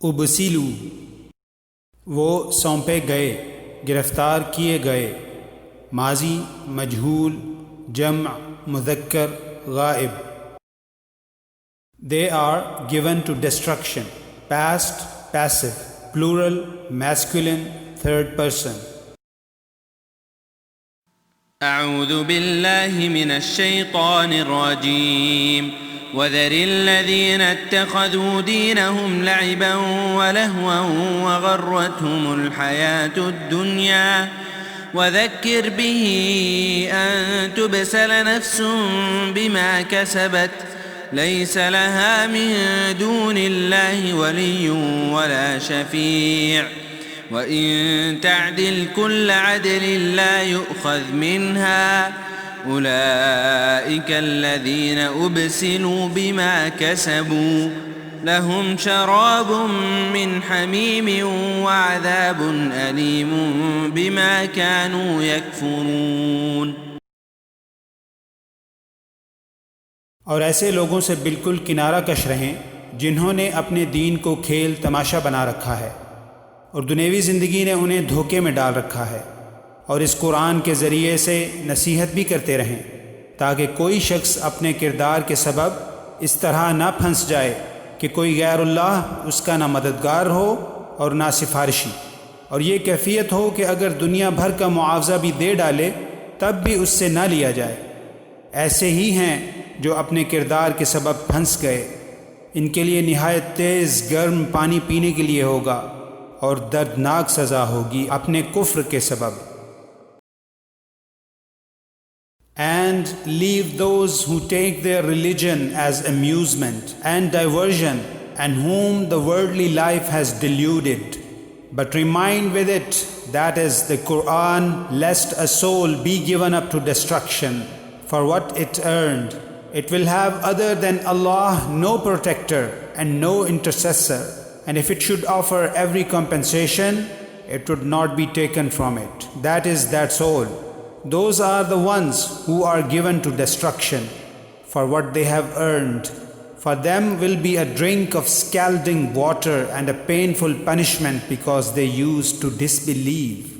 ub'silū وہ سونپے گئے، گرفتار کیے گئے۔ ماضی مجہول، جمع مذکر غائب۔ They are given to destruction. Past passive، plural masculine third person۔ اعوذ باللہ من الشیطان الرجیم وذر الذین اتخذوا دینهم لعبا ولہوا وغرتهم الحیاة الدنیا وذکر به ان تبسل نفس بما کسبت لیس لها من دون اللہ ولی ولا شفیع وَإِن تَعْدِلْ كُلَّ عَدْلٍ لَا يُؤْخَذْ مِنْهَا أُولَئِكَ الَّذِينَ أُبْسِلُوا بِمَا كَسَبُوا لَهُمْ شَرَابٌ مِّنْ حَمِيمٍ وَعَذَابٌ أَلِيمٌ بِمَا كَانُوا يَكْفُرُونَ۔ اور ایسے لوگوں سے بالکل کنارہ کش رہیں جنہوں نے اپنے دین کو کھیل تماشا بنا رکھا ہے اور دنیوی زندگی نے انہیں دھوکے میں ڈال رکھا ہے، اور اس قرآن کے ذریعے سے نصیحت بھی کرتے رہیں تاکہ کوئی شخص اپنے کردار کے سبب اس طرح نہ پھنس جائے کہ کوئی غیر اللہ اس کا نہ مددگار ہو اور نہ سفارشی، اور یہ کیفیت ہو کہ اگر دنیا بھر کا معاوضہ بھی دے ڈالے تب بھی اس سے نہ لیا جائے۔ ایسے ہی ہیں جو اپنے کردار کے سبب پھنس گئے، ان کے لیے نہایت تیز گرم پانی پینے کے لیے ہوگا اور دردناک سزا ہوگی اپنے کفر کے سبب۔ And leave those who take their religion as amusement and diversion and whom the worldly life has deluded. But remind with it, that is the Quran, lest a soul be given up to destruction for what it earned. It will have other than Allah no protector and no intercessor. And if it should offer every compensation, it would not be taken from it. That is that soul. Those are the ones who are given to destruction for what they have earned. For them will be a drink of scalding water and a painful punishment because they used to disbelieve.